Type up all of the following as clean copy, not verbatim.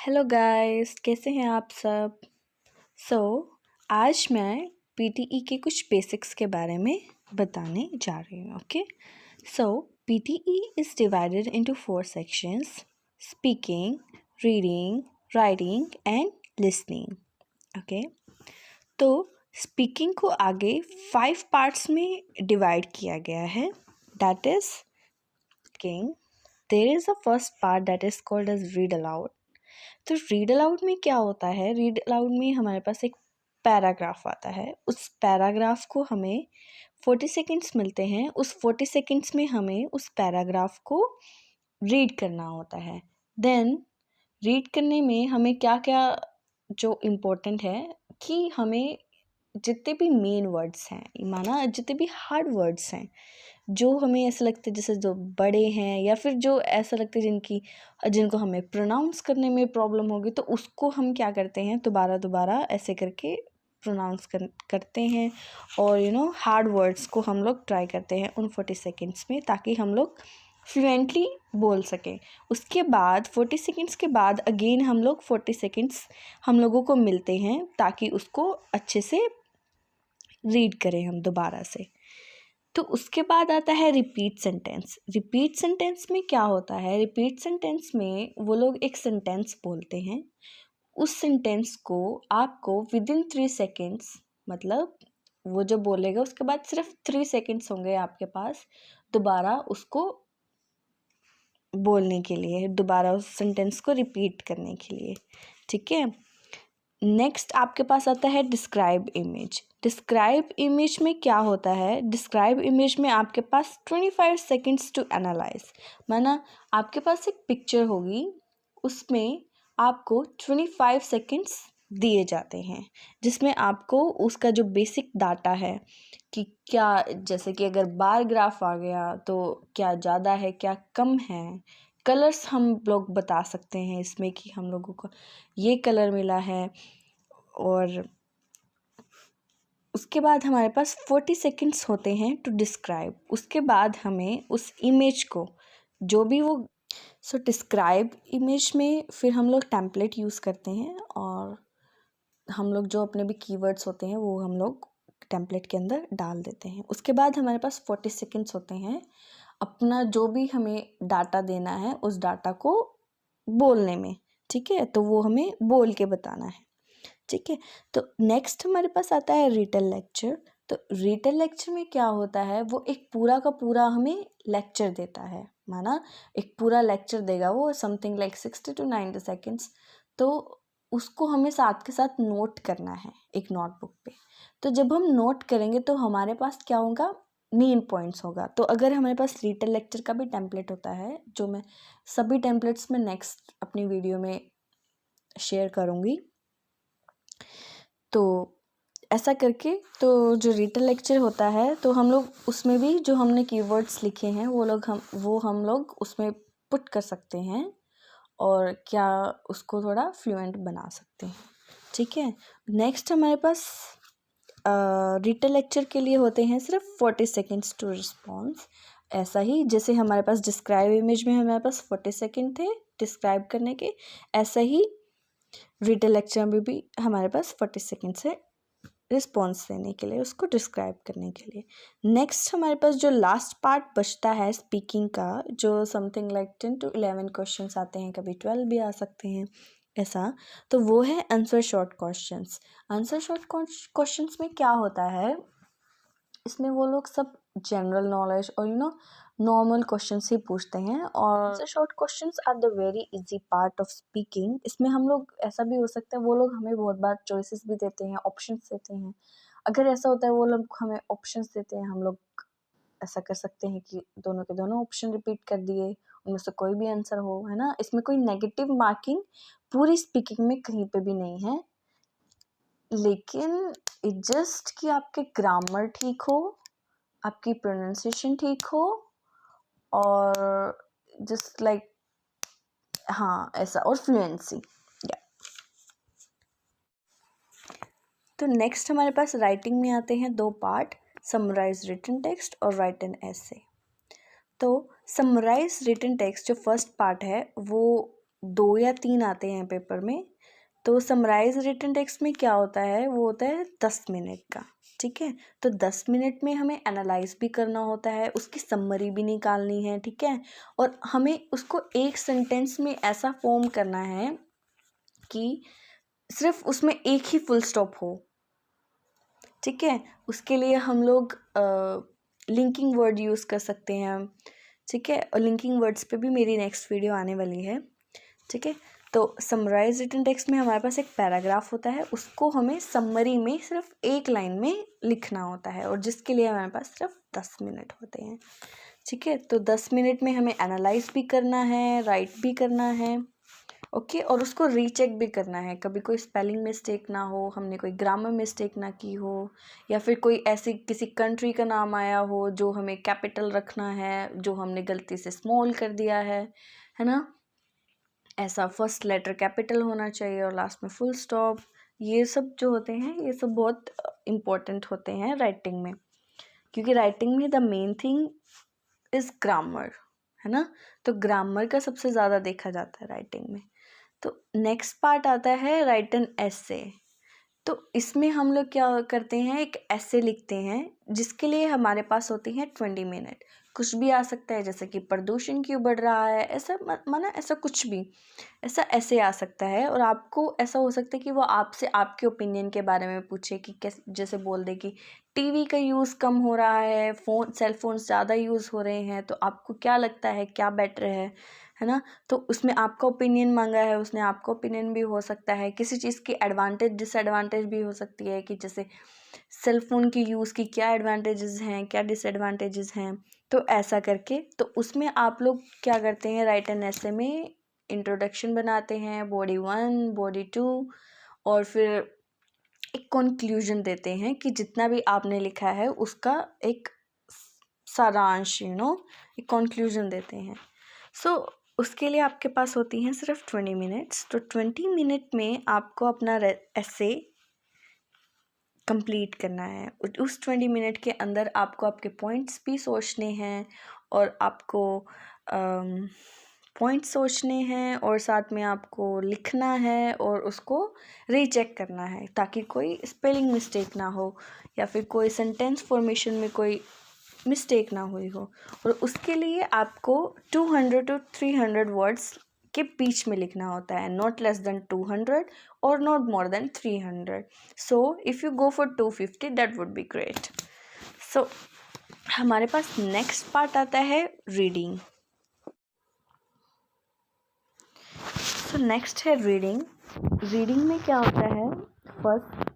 Hello guys, कैसे हैं आप सब। सो आज मैं पीटीई के कुछ बेसिक्स के बारे में बताने जा रही हूँ। Okay, so PTE is divided into 4 sections: speaking, reading, writing and listening. Okay, तो स्पीकिंग को आगे 5 पार्ट्स में डिवाइड किया गया है। That is speaking, there is a first part that is called as read aloud. तो रीड अलाउड में क्या होता है? रीड अलाउड में हमारे पास एक पैराग्राफ आता है। उस पैराग्राफ को हमें 40 सेकेंड्स मिलते हैं। उस 40 सेकेंड्स में हमें उस पैराग्राफ को रीड करना होता है। देन रीड करने में हमें क्या क्या जो इम्पोर्टेंट है कि हमें जितने भी मेन वर्ड्स हैं, माना जितने भी हार्ड वर्ड्स हैं, जो हमें ऐसा लगता है जैसे जो बड़े हैं या फिर जो ऐसा लगता है जिनको हमें प्रोनाउंस करने में प्रॉब्लम होगी, तो उसको हम क्या करते हैं, दोबारा ऐसे करके प्रोनाउंस करते हैं और हार्ड वर्ड्स को हम लोग ट्राई करते हैं उन 40 सेकेंड्स में, ताकि हम लोग फ्लुएंटली बोल सकें। उसके बाद 40 सेकेंड्स के बाद अगेन हम लोग 40 सेकेंड्स हम लोगों को मिलते हैं, ताकि उसको अच्छे से रीड करें हम दोबारा से। तो उसके बाद आता है रिपीट सेंटेंस। रिपीट सेंटेंस में क्या होता है? रिपीट सेंटेंस में वो लोग एक सेंटेंस बोलते हैं। उस सेंटेंस को आपको विदिन 3 सेकेंड्स, मतलब वो जो बोलेगा उसके बाद सिर्फ 3 सेकेंड्स होंगे आपके पास दोबारा उसको बोलने के लिए, दोबारा उस सेंटेंस को रिपीट करने के लिए। ठीक है, नेक्स्ट आपके पास आता है डिस्क्राइब इमेज। डिस्क्राइब इमेज में क्या होता है? डिस्क्राइब इमेज में आपके पास 25 सेकेंड्स टू एनालाइज, माना आपके पास एक पिक्चर होगी, उसमें आपको 25 सेकेंड्स दिए जाते हैं, जिसमें आपको उसका जो बेसिक डाटा है कि क्या, जैसे कि अगर बार ग्राफ आ गया तो क्या ज़्यादा है क्या कम है, कलर्स हम लोग बता सकते हैं इसमें कि हम लोगों को ये कलर मिला है। और उसके बाद हमारे पास 40 सेकेंड्स होते हैं टू डिस्क्राइब। उसके बाद हमें उस इमेज को जो भी वो डिस्क्राइब इमेज में फिर हम लोग टेम्पलेट यूज़ करते हैं, और हम लोग जो अपने भी कीवर्ड्स होते हैं वो हम लोग टेम्पलेट के अंदर डाल देते हैं। उसके बाद हमारे पास 40 सेकेंड्स होते हैं अपना जो भी हमें डाटा देना है उस डाटा को बोलने में। ठीक है, तो वो हमें बोल के बताना है। ठीक है, तो नेक्स्ट हमारे पास आता है रिटन लेक्चर। तो रिटन लेक्चर में क्या होता है? वो एक पूरा का पूरा हमें लेक्चर देता है, माना एक पूरा लेक्चर देगा वो, समथिंग लाइक 60 to 90 सेकेंड्स। तो उसको हमें साथ के साथ नोट करना है एक नोटबुक पे। तो जब हम नोट करेंगे तो हमारे पास क्या होगा? मेन पॉइंट्स होगा। तो अगर हमारे पास रिटन लेक्चर का भी टेम्पलेट होता है, जो मैं सभी टेम्पलेट्स में नेक्स्ट अपनी वीडियो में शेयर करूँगी, तो ऐसा करके तो जो रिटन लेक्चर होता है तो हम लोग उसमें भी जो हमने कीवर्ड्स लिखे हैं वो हम लोग उसमें पुट कर सकते हैं, और क्या उसको थोड़ा फ्लुएंट बना सकते हैं। ठीक है, नेक्स्ट हमारे पास रिटन लेक्चर के लिए होते हैं सिर्फ 40 सेकेंड्स टू रिस्पॉन्स। ऐसा ही जैसे हमारे पास डिस्क्राइब इमेज में हमारे पास 40 सेकेंड थे डिस्क्राइब करने के, ऐसा ही रिटन लेक्चर में भी हमारे पास 40 सेकेंड्स है रिस्पॉन्स देने के लिए, उसको डिस्क्राइब करने के लिए। नेक्स्ट हमारे पास जो लास्ट पार्ट बचता है स्पीकिंग का, जो समथिंग लाइक 10 to 11 क्वेश्चंस आते हैं, कभी 12 भी आ सकते हैं ऐसा, तो वो है answer short questions. Answer short questions में क्या होता है? इसमें वो लोग सब जनरल नॉलेज और नॉर्मल क्वेश्चंस ही पूछते हैं, और answer short questions are the very easy part of speaking. इसमें हम लोग ऐसा भी हो सकता है वो लोग हमें बहुत बार चॉइसेस भी देते हैं, ऑप्शंस देते हैं। अगर ऐसा होता है वो लोग हमें ऑप्शंस देते हैं, हम लोग ऐसा कर सकते हैं कि दोनों के दोनों ऑप्शन रिपीट कर दिए, उनमें से कोई भी आंसर हो, है ना। इसमें कोई नेगेटिव मार्किंग पूरी स्पीकिंग में कहीं पे भी नहीं है, लेकिन जस्ट कि आपके ग्रामर ठीक हो, आपकी प्रोनाउंसिएशन ठीक हो, और जस्ट लाइक हाँ ऐसा, और फ्लुएंसी। या तो नेक्स्ट हमारे पास राइटिंग में आते हैं 2 पार्ट: समराइज रिटन टेक्स्ट और राइट एन एसे। तो समराइज रिटन टेक्स्ट जो फर्स्ट पार्ट है वो 2 या 3 आते हैं पेपर में। तो समराइज रिटन टेक्स्ट में क्या होता है, वो होता है 10 मिनट का, ठीक है। तो 10 मिनट में हमें एनालाइज भी करना होता है, उसकी समरी भी निकालनी है, ठीक है। और हमें उसको एक सेंटेंस में ऐसा फॉर्म करना है कि सिर्फ उसमें एक ही फुल स्टॉप हो, ठीक है। उसके लिए हम लोग लिंकिंग वर्ड यूज़ कर सकते हैं, ठीक है। और लिंकिंग वर्ड्स पे भी मेरी नेक्स्ट वीडियो आने वाली है, ठीक है। तो समराइज रिटन टेक्स्ट में हमारे पास एक पैराग्राफ होता है, उसको हमें समरी में सिर्फ एक लाइन में लिखना होता है, और जिसके लिए हमारे पास सिर्फ 10 मिनट होते हैं, ठीक है। तो 10 मिनट में हमें एनालाइज भी करना है, राइट भी करना है, ओके। और उसको रीचेक भी करना है, कभी कोई स्पेलिंग मिस्टेक ना हो, हमने कोई ग्रामर मिस्टेक ना की हो, या फिर कोई ऐसी किसी कंट्री का नाम आया हो जो हमें कैपिटल रखना है, जो हमने गलती से स्मॉल कर दिया है ना। ऐसा फर्स्ट लेटर कैपिटल होना चाहिए और लास्ट में फुल स्टॉप। ये सब जो होते हैं, ये सब बहुत इम्पोर्टेंट होते हैं राइटिंग में, क्योंकि राइटिंग में the main thing is grammar, है ना। तो ग्रामर का सबसे ज़्यादा देखा जाता है राइटिंग में। तो नेक्स्ट पार्ट आता है राइट एन एसे। तो इसमें हम लोग क्या करते हैं, एक ऐसे लिखते हैं जिसके लिए हमारे पास होती हैं 20 मिनट। कुछ भी आ सकता है, जैसे कि प्रदूषण क्यों बढ़ रहा है, ऐसा माना ऐसा कुछ भी, ऐसा ऐसे आ सकता है। और आपको ऐसा हो सकता है कि वो आपसे आपके ओपिनियन के बारे में पूछे कि कैसे, जैसे बोल दे कि टीवी का यूज़ कम हो रहा है, सेल फोन्स ज़्यादा यूज़ हो रहे हैं, तो आपको क्या लगता है क्या बेटर है ना। तो उसमें आपका ओपिनियन मांगा है उसने, आपका ओपिनियन भी हो सकता है। किसी चीज़ की एडवांटेज डिसएडवांटेज भी हो सकती है, कि जैसे सेल फ़ोन की यूज़ की क्या एडवांटेजेस हैं, क्या डिसएडवांटेजेस हैं। तो ऐसा करके, तो उसमें आप लोग क्या करते हैं, राइट एन एसे में इंट्रोडक्शन बनाते हैं, बॉडी 1 बॉडी 2, और फिर एक कंक्लूजन देते हैं कि जितना भी आपने लिखा है उसका एक सारांश, एक कंक्लूजन देते हैं। सो उसके लिए आपके पास होती हैं सिर्फ 20 मिनट्स। तो 20 मिनट में आपको अपना ऐसे कंप्लीट करना है। उस 20 मिनट के अंदर आपको आपके पॉइंट्स भी सोचने हैं, और आपको पॉइंट्स सोचने हैं, और साथ में आपको लिखना है और उसको रीचेक करना है, ताकि कोई स्पेलिंग मिस्टेक ना हो, या फिर कोई सेंटेंस फॉर्मेशन में कोई मिस्टेक ना हुई हो। और उसके लिए आपको 200 to 300 वर्ड्स के बीच में लिखना होता है, नॉट लेस देन 200 और not more than 300। So if you go for 250 that would be great. So हमारे पास नेक्स्ट पार्ट आता है रीडिंग। सो नेक्स्ट है रीडिंग। रीडिंग में क्या होता है, first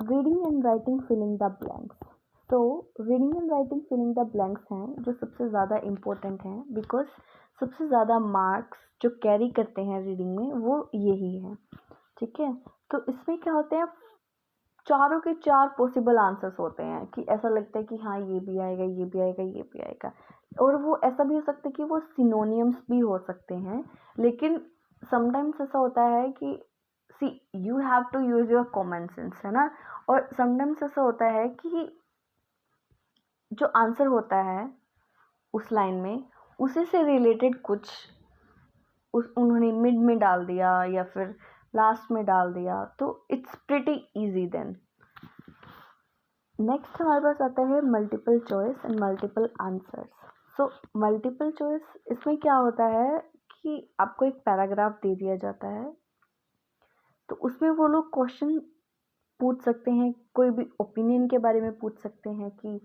reading and writing filling the blanks. तो reading and writing filling the blanks हैं जो सबसे ज़्यादा इम्पोर्टेंट हैं, बिकॉज सबसे ज़्यादा मार्क्स जो कैरी करते हैं रीडिंग में वो यही है, ठीक है। तो इसमें क्या होते हैं, चारों के चार पॉसिबल आंसर्स होते हैं, कि ऐसा लगता है कि हाँ ये भी आएगा, ये भी आएगा, ये भी आएगा। और वो ऐसा भी हो सकता है कि वो सिनोनियम्स भी हो सकते हैं, लेकिन समटाइम्स ऐसा होता है कि see you have to use your common sense, है ना। और समटाइम्स ऐसा होता है कि जो आंसर होता है उस लाइन में, उसी से रिलेटेड कुछ उन्होंने मिड में डाल दिया या फिर लास्ट में डाल दिया, तो it's pretty easy then. Next हमारे पास आता है multiple choice and multiple answers. So multiple choice, इसमें क्या होता है कि आपको एक पैराग्राफ दे दिया जाता है, तो उसमें वो लोग क्वेश्चन पूछ सकते हैं, कोई भी ओपिनियन के बारे में पूछ सकते हैं, कि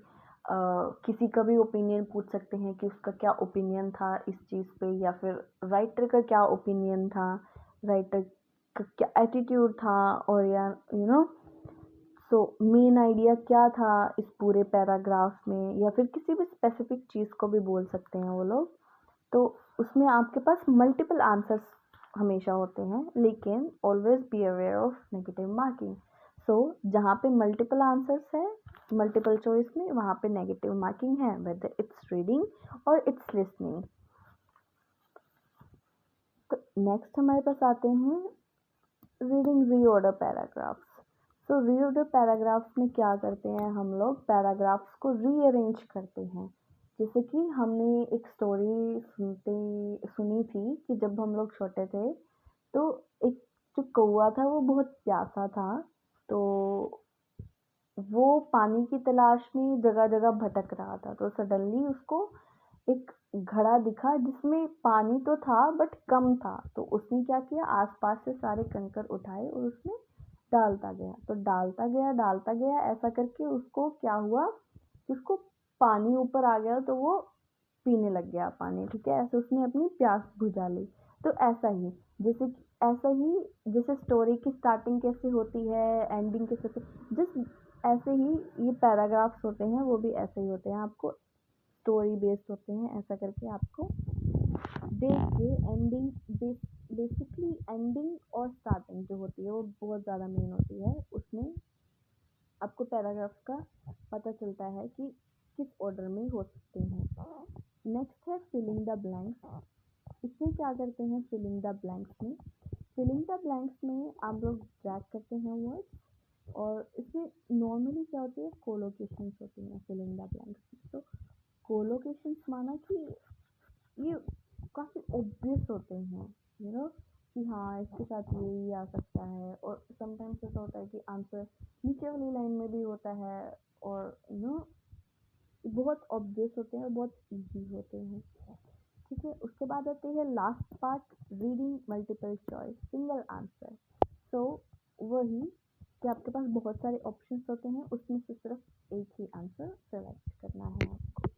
किसी का भी ओपिनियन पूछ सकते हैं कि उसका क्या ओपिनियन था इस चीज़ पे, या फिर राइटर का क्या ओपिनियन था, राइटर का क्या एटीट्यूड था, और या सो मेन आइडिया क्या था इस पूरे पैराग्राफ में, या फिर किसी भी स्पेसिफिक चीज़ को भी बोल सकते हैं वो लोग। तो उसमें आपके पास मल्टीपल आंसर्स हमेशा होते हैं, लेकिन always be aware of negative marking. So जहाँ पे मल्टीपल आंसर्स है मल्टीपल चॉइस में, वहाँ पे नेगेटिव मार्किंग है, वेदर इट्स रीडिंग और इट्स लिसनिंग। तो नेक्स्ट हमारे पास आते हैं reading reorder paragraphs. So reorder paragraphs में क्या करते हैं हम लोग, पैराग्राफ्स को रीअरेंज करते हैं, जैसे कि हमने एक स्टोरी सुनी थी कि जब हम लोग छोटे थे तो एक जो कौवा था वो बहुत प्यासा था। तो वो पानी की तलाश में जगह जगह भटक रहा था। तो सडनली उसको एक घड़ा दिखा जिसमें पानी तो था बट कम था। तो उसने क्या किया, आसपास से सारे कंकर उठाए और उसमें डालता गया। तो डालता गया ऐसा करके उसको क्या हुआ कि उसको पानी ऊपर आ गया। तो वो पीने लग गया पानी। ठीक है, ऐसे उसने अपनी प्यास बुझा ली। तो ऐसा ही जैसे स्टोरी की स्टार्टिंग कैसे होती है, एंडिंग कैसे होती है, जस्ट ऐसे ही ये पैराग्राफ्स होते हैं, वो भी ऐसे ही होते हैं, आपको स्टोरी बेस्ड होते हैं। ऐसा करके आपको देख के बेसिकली एंडिंग और स्टार्टिंग जो होती है वो बहुत ज़्यादा मेन होती है। उसमें आपको पैराग्राफ का पता चलता है कि किस ऑर्डर में हो सकते हैं। नेक्स्ट है फिलिंग द ब्लैंक्स। इसमें क्या करते हैं, फिलिंग द ब्लैंक्स में आप लोग ड्रैग करते हैं वर्ड्स, और इसमें नॉर्मली क्या होती है, कोलोकेशंस होती हैं फिलिंग द ब्लैंक्स। तो कोलोकेशंस माना कि ये काफ़ी ऑब्वियस होते हैं, कि हाँ इसके साथ ये आ सकता है। और समटाइम्स ऐसा होता है कि आंसर नीचे वाली लाइन में भी होता है, और बहुत ऑब्वियस होते हैं, बहुत इजी होते हैं। ठीक है, उसके बाद आती है last part, reading multiple choice single answer. So वही कि आपके पास बहुत सारे ऑप्शंस होते हैं, उसमें से सिर्फ एक ही आंसर सेलेक्ट करना है आपको।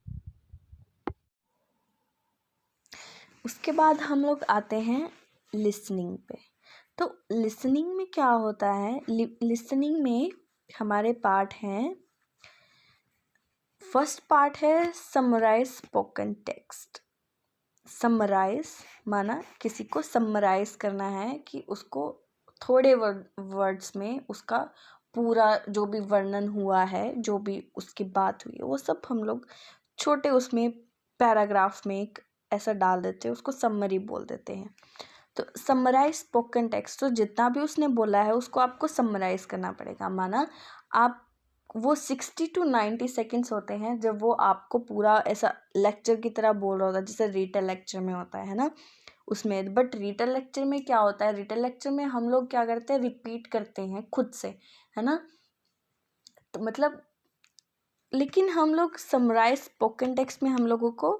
उसके बाद हम लोग आते हैं लिसनिंग पे। तो लिसनिंग में क्या होता है, लिसनिंग में हमारे पार्ट हैं, फर्स्ट पार्ट है समराइज स्पोकन टेक्स्ट। समराइज माना किसी को समराइज करना है, कि उसको थोड़े वर्ड्स में उसका पूरा जो भी वर्णन हुआ है, जो भी उसकी बात हुई है, वो सब हम लोग छोटे उसमें पैराग्राफ में एक ऐसा डाल देते हैं, उसको समरी बोल देते हैं। तो समराइज स्पोकन टेक्स्ट, तो जितना भी उसने बोला है उसको आपको समराइज करना पड़ेगा। माना आप वो 60 to 90 सेकेंड्स होते हैं जब वो आपको पूरा ऐसा लेक्चर की तरह बोल रहा होता है, जैसे रीटल लेक्चर में होता है ना उसमें। बट रीटल लेक्चर में क्या होता है, रीटल लेक्चर में हम लोग क्या करते हैं, रिपीट करते हैं खुद से, है ना। तो मतलब लेकिन हम लोग समराइज स्पोकन टेक्स्ट में हम लोगों को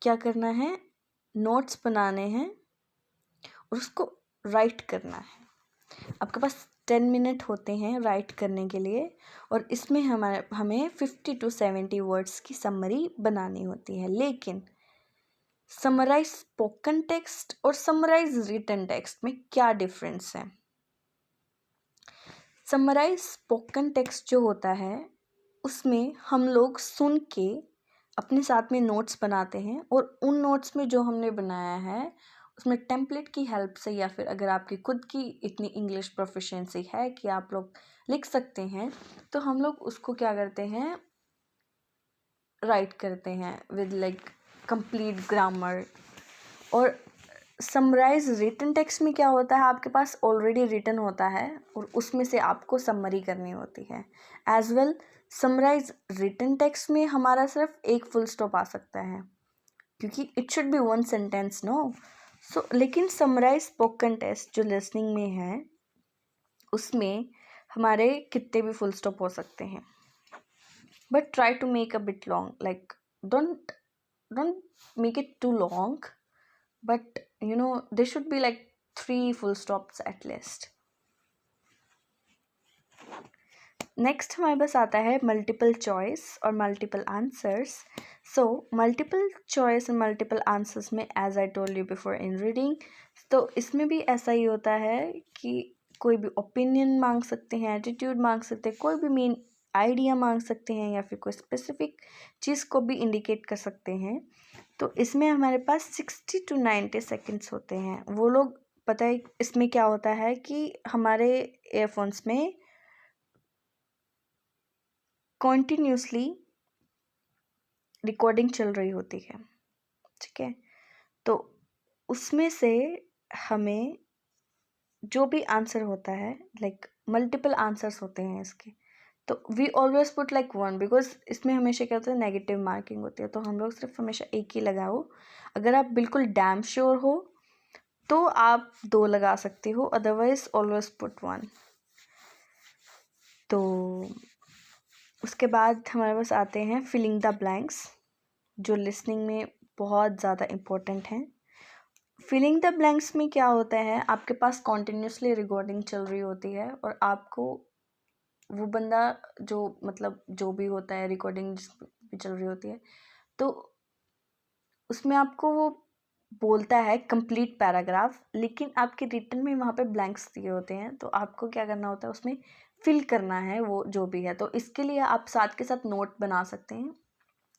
क्या करना है, नोट्स बनाने हैं और उसको राइट करना है। आपके पास 10 मिनट होते हैं राइट करने के लिए, और इसमें हमें 50 to 70 वर्ड्स की समरी बनानी होती है। लेकिन समराइज स्पोकन टेक्स्ट और समराइज रिटन टेक्स्ट में क्या डिफरेंस है। समराइज स्पोकन टेक्स्ट जो होता है उसमें हम लोग सुन के अपने साथ में नोट्स बनाते हैं, और उन नोट्स में जो हमने बनाया है उसमें टेम्पलेट की हेल्प से, या फिर अगर आपकी खुद की इतनी इंग्लिश प्रोफिशिएंसी है कि आप लोग लिख सकते हैं, तो हम लोग उसको क्या करते हैं, राइट करते हैं विद लाइक कंप्लीट ग्रामर। और समराइज रिटन टेक्स्ट में क्या होता है, आपके पास ऑलरेडी रिटन होता है और उसमें से आपको समरी करनी होती है। As well summarize written text में हमारा सिर्फ एक फुल स्टॉप आ सकता है, क्योंकि it should be one sentence no. लेकिन समराइज स्पोकन टेस्ट जो लिसनिंग में है उसमें हमारे कितने भी फुल स्टॉप हो सकते हैं। But try to make a bit long, like don't make it too long, but there should be like 3 full stops at least. Next हमारे पास आता है मल्टीपल चॉइस और multiple answers. So multiple choice और multiple answers में as I told you before in reading, तो इसमें भी ऐसा ही होता है कि कोई भी ओपिनियन मांग सकते हैं, एटीट्यूड मांग सकते हैं, कोई भी मेन आइडिया मांग सकते हैं, या फिर कोई स्पेसिफिक चीज़ को भी इंडिकेट कर सकते हैं। तो इसमें हमारे पास 60 to 90 सेकेंड्स होते हैं। वो लोग पता है इसमें क्या होता है कि हमारे एयरफोन्स में कॉन्टिन्यूसली रिकॉर्डिंग चल रही होती है, ठीक है। तो उसमें से हमें जो भी आंसर होता है, लाइक मल्टीपल आंसर्स होते हैं इसके, तो we always put like 1 because इसमें हमेशा क्या होता है, नेगेटिव मार्किंग होती है, तो हम लोग सिर्फ हमेशा एक ही लगाओ। अगर आप बिल्कुल डैम श्योर हो तो आप 2 लगा सकते हो, अदरवाइज ऑलवेज पुट 1। तो उसके बाद हमारे पास आते हैं फिलिंग द ब्लैंक्स, जो लिसनिंग में बहुत ज़्यादा इम्पोर्टेंट हैं। फिलिंग द ब्लैंक्स में क्या होता है, आपके पास कॉन्टिन्यूसली रिकॉर्डिंग चल रही होती है और आपको वो बंदा जो मतलब जो भी होता है, रिकॉर्डिंग भी चल रही होती है, तो उसमें आपको वो बोलता है कंप्लीट पैराग्राफ, लेकिन आपके रिटन में वहाँ पे ब्लैंक्स दिए होते हैं, तो आपको क्या करना होता है, उसमें फिल करना है वो जो भी है। तो इसके लिए आप साथ के साथ नोट बना सकते हैं।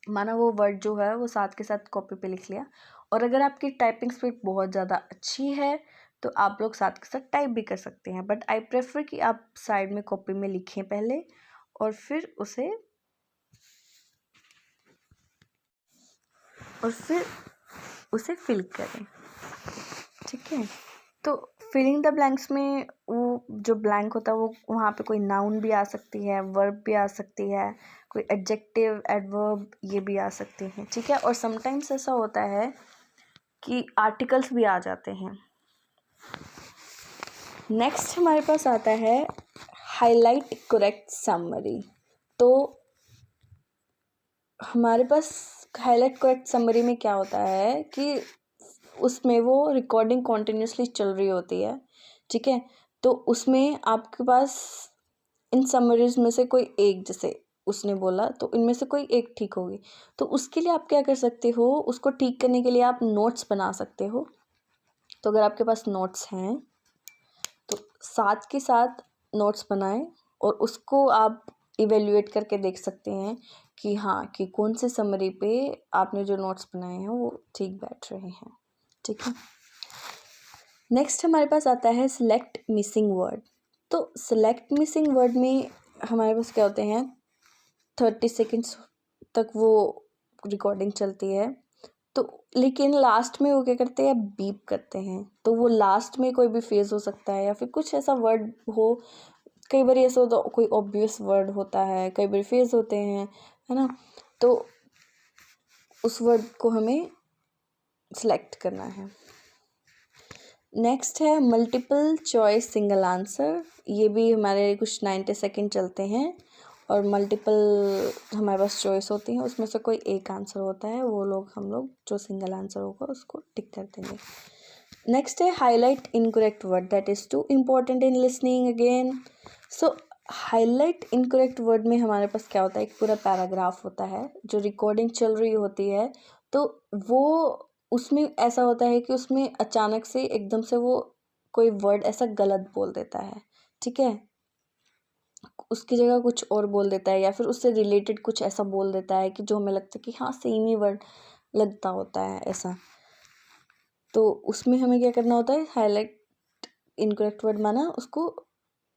माना वो वर्ड जो है वो साथ के साथ कॉपी पे लिख लिया, और अगर आपकी टाइपिंग स्पीड बहुत ज़्यादा अच्छी है तो आप लोग साथ के साथ टाइप भी कर सकते हैं, बट आई प्रेफर कि आप साइड में कॉपी में लिखें पहले और फिर उसे फिल करें। ठीक है, तो फिलिंग द ब्लैंक्स में वो जो ब्लैंक होता है वो वहाँ पे कोई नाउन भी आ सकती है, वर्ब भी आ सकती है, कोई एडजेक्टिव, एडवर्ब ये भी आ सकते हैं। ठीक है, और समटाइम्स ऐसा होता है कि आर्टिकल्स भी आ जाते हैं। नेक्स्ट हमारे पास आता है हाईलाइट करेक्ट समरी। तो हमारे पास हाईलाइट करेक्ट समरी में क्या होता है कि उसमें वो रिकॉर्डिंग कॉन्टिन्यूसली चल रही होती है। ठीक है, तो उसमें आपके पास इन समरीज में से कोई एक, जैसे उसने बोला तो इनमें से कोई एक ठीक होगी, तो उसके लिए आप क्या कर सकते हो, उसको ठीक करने के लिए आप नोट्स बना सकते हो। तो अगर आपके पास नोट्स हैं तो साथ के साथ नोट्स बनाएं और उसको आप इवेल्युएट करके देख सकते हैं कि हाँ, कि कौन से समरी पे आपने जो नोट्स बनाए हैं वो ठीक बैठ रहे हैं। ठीक है, नेक्स्ट हमारे पास आता है सिलेक्ट मिसिंग वर्ड। तो सिलेक्ट मिसिंग वर्ड में हमारे पास क्या होते हैं, 30 सेकेंड्स तक वो रिकॉर्डिंग चलती है, तो लेकिन लास्ट में वो क्या करते हैं, बीप करते हैं। तो वो लास्ट में कोई भी फेज हो सकता है या फिर कुछ ऐसा वर्ड हो, कई बार ऐसा होता कोई ऑब्वियस वर्ड होता है, कई बार फेज होते हैं, है ना, तो उस वर्ड को हमें सिलेक्ट करना है। नेक्स्ट है मल्टीपल चॉइस सिंगल आंसर। ये भी हमारे कुछ 90 सेकेंड चलते हैं और मल्टीपल हमारे पास चॉइस होती हैं, उसमें से कोई एक आंसर होता है, वो लोग हम लोग जो सिंगल आंसर होगा उसको टिक कर देंगे। नेक्स्ट है highlight incorrect word, that is too important in listening again. So highlight incorrect word में हमारे पास क्या होता है, एक पूरा पैराग्राफ होता है जो रिकॉर्डिंग चल रही होती है, तो वो उसमें ऐसा होता है कि उसमें अचानक से एकदम से वो कोई वर्ड ऐसा गलत बोल देता है। ठीक है, उसकी जगह कुछ और बोल देता है या फिर उससे रिलेटेड कुछ ऐसा बोल देता है कि जो हमें लगता है कि हाँ सेम ही वर्ड लगता होता है ऐसा। तो उसमें हमें क्या करना होता है, हाईलाइट इनकरेक्ट वर्ड माना उसको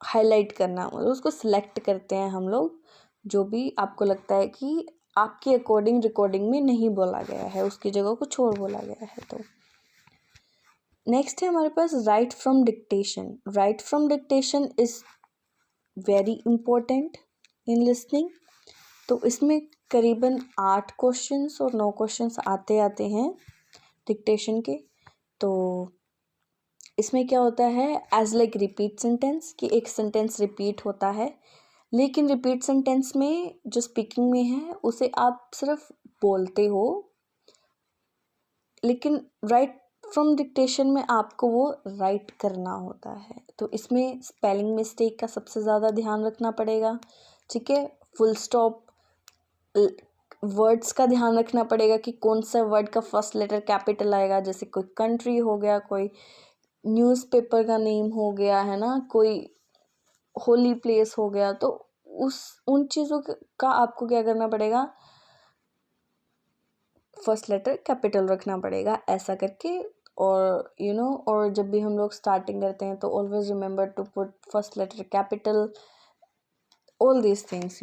हाईलाइट करना, मतलब उसको सिलेक्ट करते हैं हम लोग, जो भी आपको लगता है कि आपके अकॉर्डिंग रिकॉर्डिंग में नहीं बोला गया है, उसकी जगह कुछ और बोला गया है। तो नेक्स्ट है हमारे पास write from dictation. Write from dictation is very important in listening. तो इसमें करीबन 8 क्वेश्चंस और 9 क्वेश्चंस आते हैं डिक्टेशन के। तो इसमें क्या होता है, एज लाइक रिपीट सेंटेंस, कि एक सेंटेंस रिपीट होता है, लेकिन रिपीट सेंटेंस में जो स्पीकिंग में है उसे आप सिर्फ बोलते हो, लेकिन राइट फ्रॉम डिक्टेशन में आपको वो राइट करना होता है। तो इसमें स्पेलिंग मिस्टेक का सबसे ज़्यादा ध्यान रखना पड़ेगा। ठीक है, फुल स्टॉप, वर्ड्स का ध्यान रखना पड़ेगा कि कौन सा वर्ड का फर्स्ट लेटर कैपिटल आएगा, जैसे कोई कंट्री हो गया, कोई न्यूज़पेपर का नेम हो गया, है ना, कोई होली प्लेस हो गया, तो उन चीज़ों का आपको क्या करना पड़ेगा, फर्स्ट लेटर कैपिटल रखना पड़ेगा ऐसा करके। और और जब भी हम लोग स्टार्टिंग करते हैं तो always remember to put first letter capital, all these things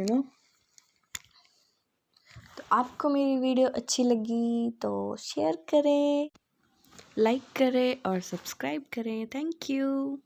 तो आपको मेरी वीडियो अच्छी लगी तो शेयर करें, लाइक करें और सब्सक्राइब करें। Thank you.